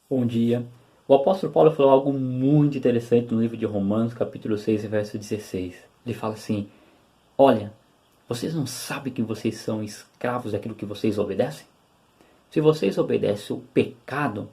Bom dia. O apóstolo Paulo falou algo muito interessante no livro de Romanos, capítulo 6, verso 16. Ele fala assim: Olha, vocês não sabem que vocês são escravos daquilo que vocês obedecem? Se vocês obedecem o pecado,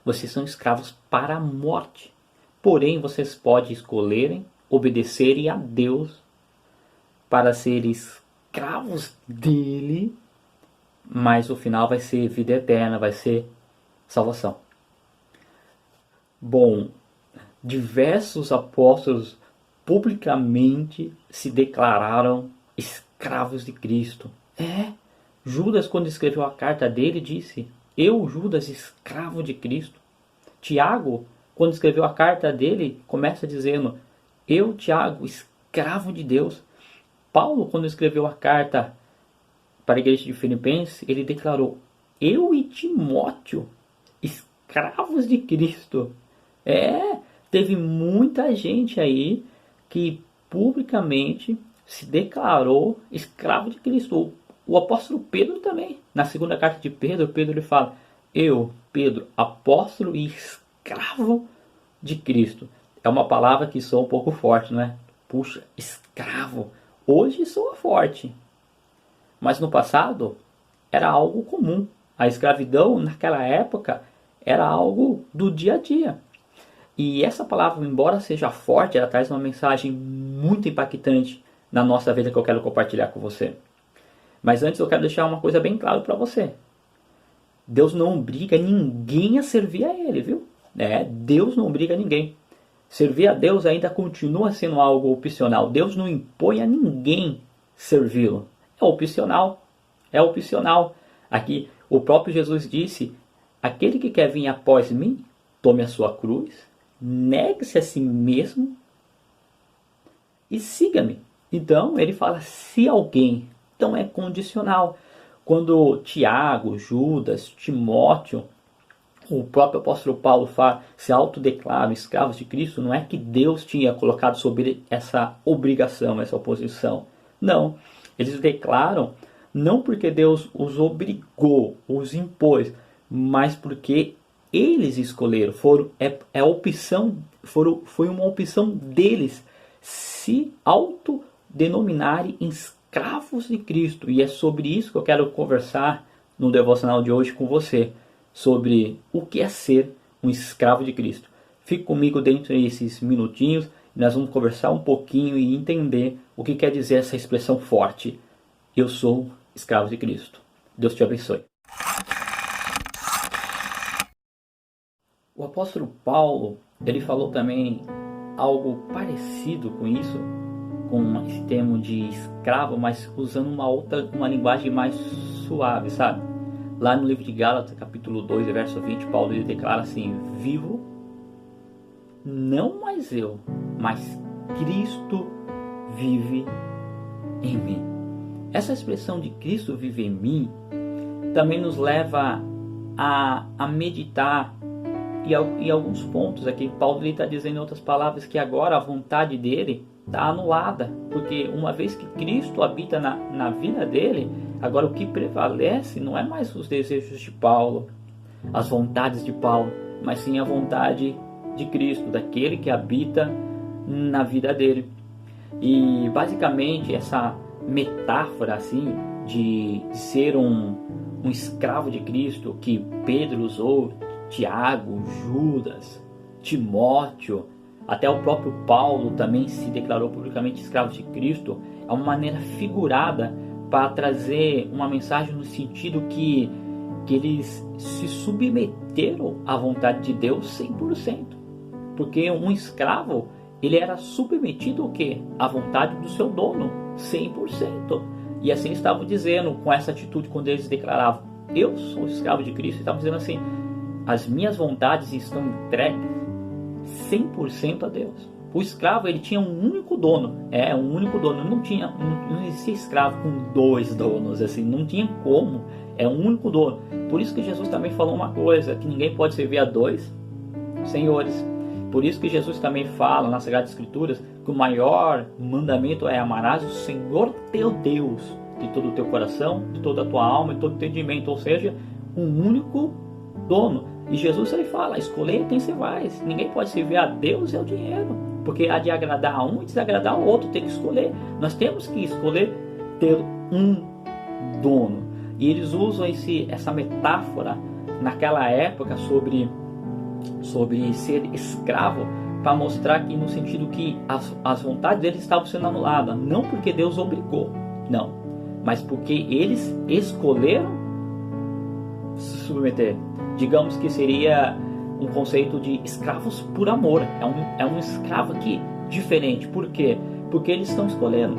vocês são escravos para a morte. Porém, vocês podem escolherem obedecerem a Deus para ser escravos dele, mas o final vai ser vida eterna, vai ser salvação. Bom, diversos apóstolos publicamente se declararam escravos de Cristo. Judas, quando escreveu a carta dele, disse: Eu, Judas, escravo de Cristo. Tiago, quando escreveu a carta dele, começa dizendo: Eu, Tiago, escravo de Deus. Paulo, quando escreveu a carta para a igreja de Filipenses, ele declarou: Eu e Timóteo, escravos de Cristo. Teve muita gente aí que publicamente se declarou escravo de Cristo. O apóstolo Pedro também, na segunda carta de Pedro, ele fala: Eu, Pedro, apóstolo e escravo de Cristo. É uma palavra que soa um pouco forte, não é? Puxa, escravo. Hoje soa forte, mas no passado era algo comum. A escravidão naquela época era algo do dia a dia. E essa palavra, embora seja forte, ela traz uma mensagem muito impactante na nossa vida que eu quero compartilhar com você. Mas antes eu quero deixar uma coisa bem clara para você. Deus não obriga ninguém a servir a Ele, viu? Deus não obriga ninguém. Servir a Deus ainda continua sendo algo opcional. Deus não impõe a ninguém servi-lo. É opcional. É opcional. Aqui o próprio Jesus disse: Aquele que quer vir após mim, tome a sua cruz, negue-se a si mesmo e siga-me. Então ele fala se alguém. Então é condicional. Quando Tiago, Judas, Timóteo, o próprio apóstolo Paulo se autodeclaram escravos de Cristo, não é que Deus tinha colocado sobre essa obrigação, essa oposição. Não. Eles declaram não porque Deus os obrigou, os impôs, mas porque eles escolheram, foi uma opção deles se autodenominarem escravos de Cristo. E é sobre isso que eu quero conversar no devocional de hoje com você, sobre o que é ser um escravo de Cristo. Fique comigo dentro desses minutinhos e nós vamos conversar um pouquinho e entender o que quer dizer essa expressão forte: eu sou escravo de Cristo. Deus te abençoe. O apóstolo Paulo, ele falou também algo parecido com isso, com esse termo de escravo, mas usando uma linguagem mais suave, sabe? Lá no livro de Gálatas, capítulo 2, verso 20, Paulo ele declara assim: Vivo, não mais eu, mas Cristo vive em mim. Essa expressão de Cristo vive em mim também nos leva a meditar e alguns pontos aqui. Paulo está dizendo em outras palavras que agora a vontade dele está anulada, porque uma vez que Cristo habita na vida dele, agora o que prevalece não é mais os desejos de Paulo, as vontades de Paulo, mas sim a vontade de Cristo, daquele que habita na vida dele. E basicamente essa metáfora assim de ser um escravo de Cristo que Pedro usou, Tiago, Judas, Timóteo, até o próprio Paulo também se declarou publicamente escravo de Cristo, é uma maneira figurada para trazer uma mensagem no sentido que eles se submeteram à vontade de Deus 100%. Porque um escravo, ele era submetido ao quê? À vontade do seu dono, 100%. E assim estavam dizendo, com essa atitude, quando eles declaravam: eu sou escravo de Cristo, estavam dizendo assim: as minhas vontades estão entregues 100% a Deus. O escravo, ele tinha um único dono, um único dono. Não existia escravo com dois donos, assim, não tinha como, é um único dono. Por isso que Jesus também falou uma coisa, que ninguém pode servir a dois senhores. Por isso que Jesus também fala nas Sagradas Escrituras que o maior mandamento é: amarás o Senhor teu Deus de todo o teu coração, de toda a tua alma e todo o entendimento. Ou seja, um único dono. E Jesus ele fala, escolher quem você vai. Ninguém pode servir a Deus e ao dinheiro, porque há de agradar a um e desagradar ao outro, tem que escolher. Nós temos que escolher ter um dono. E eles usam essa metáfora naquela época sobre ser escravo, para mostrar que no sentido que as vontades deles estavam sendo anuladas, não porque Deus obrigou, não, mas porque eles escolheram se submeter. Digamos que seria um conceito de escravos por amor. É um escravo aqui diferente. Por quê? Porque eles estão escolhendo.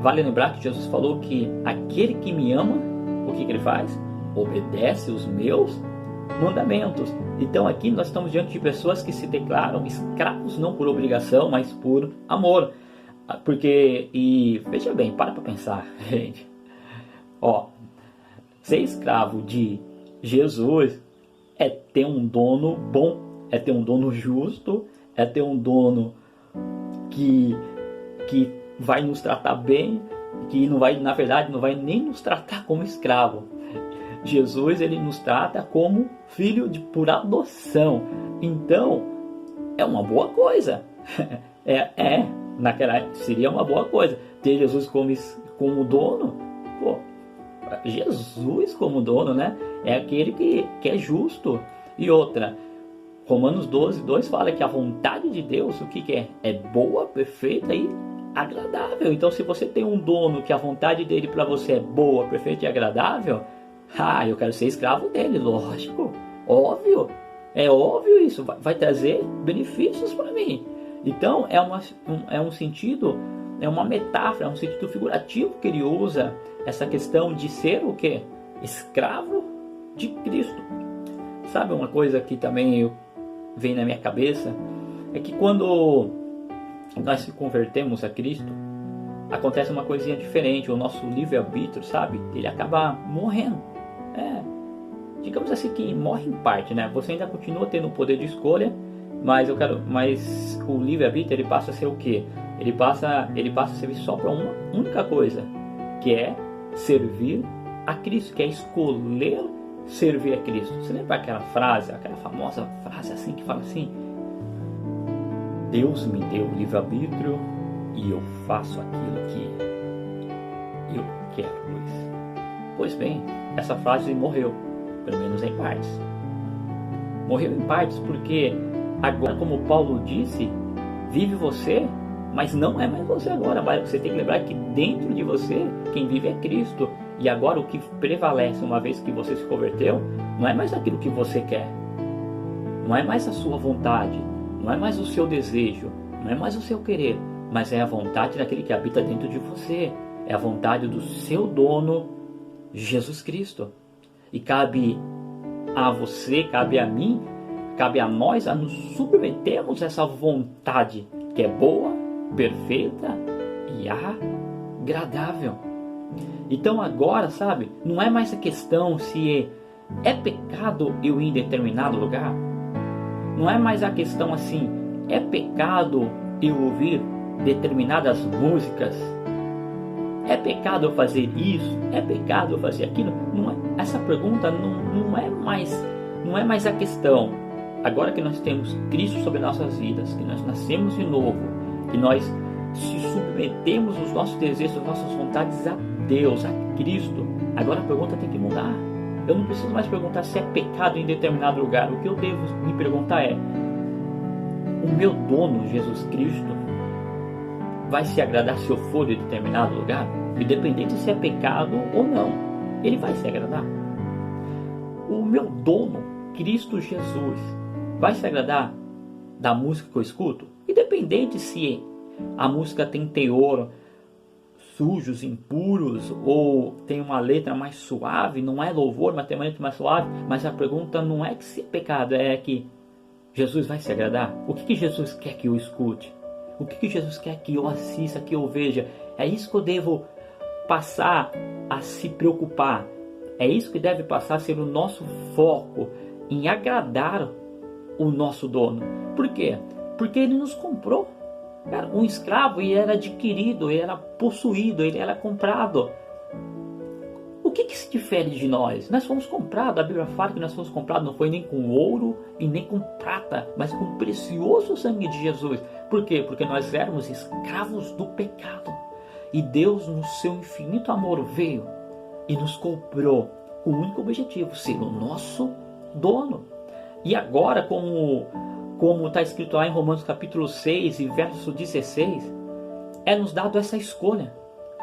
Vale lembrar que Jesus falou que aquele que me ama, o que ele faz? Obedece os meus mandamentos. Então aqui nós estamos diante de pessoas que se declaram escravos não por obrigação, mas por amor. Porque, e veja bem, para pensar, gente. Ser escravo de Jesus é ter um dono bom, é ter um dono justo, é ter um dono que vai nos tratar bem, que não vai, na verdade, não vai nem nos tratar como escravo. Jesus, ele nos trata como filho por adoção. Então, é uma boa coisa. Naquela época seria uma boa coisa. Ter Jesus como dono, Jesus como dono, né? É aquele que é justo. E outra, Romanos 12:2 fala que a vontade de Deus, o que é? É boa, perfeita e agradável. Então, se você tem um dono que a vontade dele para você é boa, perfeita e agradável, eu quero ser escravo dele, lógico, óbvio, é óbvio isso, vai trazer benefícios para mim. Então é um sentido, é uma metáfora, é um sentido figurativo que ele usa essa questão de ser o quê? Escravo de Cristo. Sabe uma coisa que também vem na minha cabeça? É que quando nós se convertemos a Cristo, acontece uma coisinha diferente. O nosso livre-arbítrio, sabe? Ele acaba morrendo. Digamos assim que morre em parte, né? Você ainda continua tendo o poder de escolha, mas o livre-arbítrio, ele passa a ser o quê? Ele passa a servir só para uma única coisa, que é servir a Cristo, que é escolher servir a Cristo. Você lembra aquela famosa frase assim que fala assim: Deus me deu o livre-arbítrio e eu faço aquilo que eu quero, pois bem, essa frase morreu, pelo menos em partes. Morreu em partes porque agora, como Paulo disse, vive você, mas não é mais você agora. Mas você tem que lembrar que dentro de você, quem vive é Cristo. E agora o que prevalece, uma vez que você se converteu, não é mais aquilo que você quer, não é mais a sua vontade, não é mais o seu desejo, não é mais o seu querer, mas é a vontade daquele que habita dentro de você. É a vontade do seu dono, Jesus Cristo. E cabe a você, cabe a mim, cabe a nós a nos submetermos a essa vontade que é boa, perfeita e agradável. Então agora, sabe, não é mais a questão se é pecado eu ir em determinado lugar. Não é mais a questão assim, é pecado eu ouvir determinadas músicas. É pecado eu fazer isso? É pecado eu fazer aquilo? Não é, essa pergunta não é mais a questão. Agora que nós temos Cristo sobre nossas vidas, que nós nascemos de novo, que nós se submetemos os nossos desejos, as nossas vontades a Deus, a Cristo, agora a pergunta tem que mudar. Eu não preciso mais perguntar se é pecado em determinado lugar. O que eu devo me perguntar é: o meu dono, Jesus Cristo, vai se agradar se eu for de determinado lugar? Independente se é pecado ou não, ele vai se agradar. O meu dono, Cristo Jesus, vai se agradar da música que eu escuto? Independente se a música tem teor sujos, impuros, ou tem uma letra mais suave, não é louvor, mas tem uma letra mais suave. Mas a pergunta não é que se é pecado, é que Jesus vai se agradar. O que Jesus quer que eu escute? O que Jesus quer que eu assista, que eu veja? É isso que eu devo passar a se preocupar. É isso que deve passar a ser o nosso foco, em agradar o nosso dono. Por quê? Porque ele nos comprou. Cara, um escravo, ele era adquirido, ele era possuído, ele era comprado. que se difere de nós? Nós fomos comprados, a Bíblia fala que nós fomos comprados, não foi nem com ouro e nem com prata, mas com o precioso sangue de Jesus. Por quê? Porque nós éramos escravos do pecado. E Deus, no seu infinito amor, veio e nos comprou com o único objetivo, ser o nosso dono. E agora, como está escrito lá em Romanos capítulo 6 e verso 16, é nos dado essa escolha.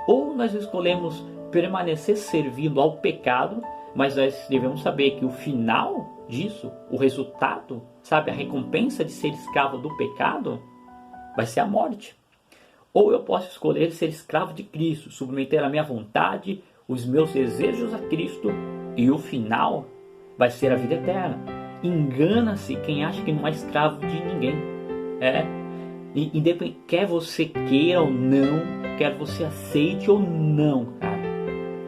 Ou nós escolhemos permanecer servindo ao pecado, mas nós devemos saber que o final disso, o resultado, sabe, a recompensa de ser escravo do pecado, vai ser a morte. Ou eu posso escolher ser escravo de Cristo, submeter a minha vontade, os meus desejos a Cristo, e o final vai ser a vida eterna. Engana-se quem acha que não é escravo de ninguém. Quer você queira ou não, quer você aceite ou não, cara.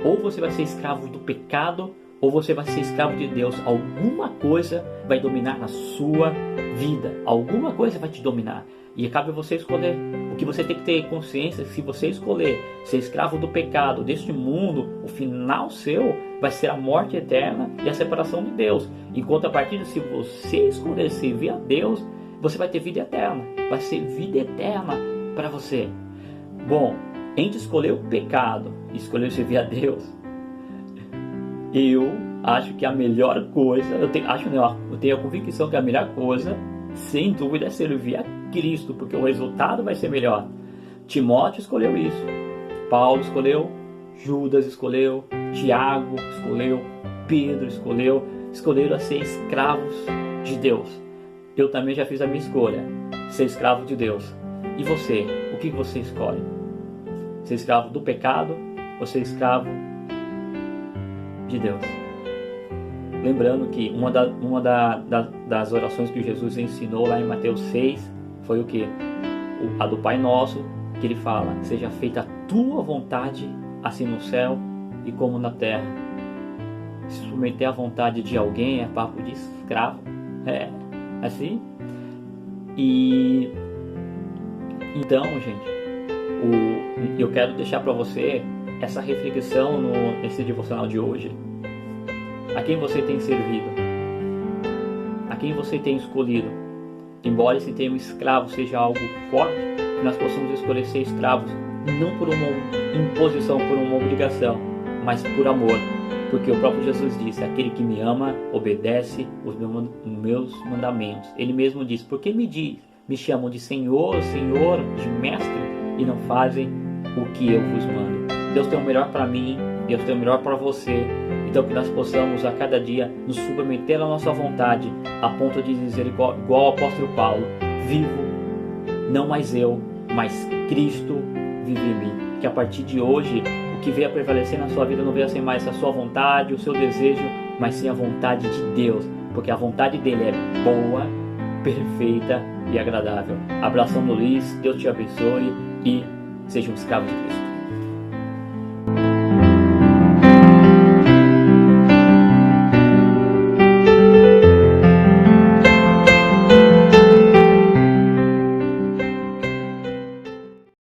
Ou você vai ser escravo do pecado, ou você vai ser escravo de Deus. Alguma coisa vai dominar a sua vida. Alguma coisa vai te dominar. E cabe você escolher. O que você tem que ter consciência, se você escolher ser escravo do pecado, deste mundo, o final seu vai ser a morte eterna e a separação de Deus. Enquanto a partir de se você escolher servir a Deus, você vai ter vida eterna. Vai ser vida eterna para você. Bom, entre escolher o pecado e escolher servir a Deus, eu acho que a melhor coisa, eu tenho a convicção que a melhor coisa, sem dúvida, é servir a Cristo, porque o resultado vai ser melhor. Timóteo escolheu isso, Paulo escolheu, Judas escolheu, Tiago escolheu, Pedro escolheram a ser escravos de Deus. Eu também já fiz a minha escolha, ser escravo de Deus. E você, o que você escolhe? Ser escravo do pecado ou ser escravo de Deus? Lembrando que uma das orações que Jesus ensinou lá em Mateus 6 foi o que? A do Pai Nosso, que ele fala: seja feita a tua vontade, assim no céu e como na terra. Se submeter à vontade de alguém é papo de escravo. É assim. E então, gente, eu quero deixar para você essa reflexão nesse devocional de hoje. A quem você tem servido? A quem você tem escolhido? Embora esse termo escravo seja algo forte, que nós possamos escolher ser escravos não por uma imposição, por uma obrigação, mas por amor. Porque o próprio Jesus disse: aquele que me ama obedece os meus mandamentos. Ele mesmo disse: por que me chamam de Senhor, Senhor, de Mestre, e não fazem o que eu vos mando? Deus tem o melhor para mim, Deus tem o melhor para você. Então que nós possamos a cada dia nos submeter à nossa vontade, a ponto de dizer igual ao apóstolo Paulo: vivo, não mais eu, mas Cristo vive em mim. Que a partir de hoje, o que venha prevalecer na sua vida não venha ser mais a sua vontade, o seu desejo, mas sim a vontade de Deus, porque a vontade dele é boa, perfeita e agradável. Abração do Luiz, Deus te abençoe e seja um escravo de Cristo.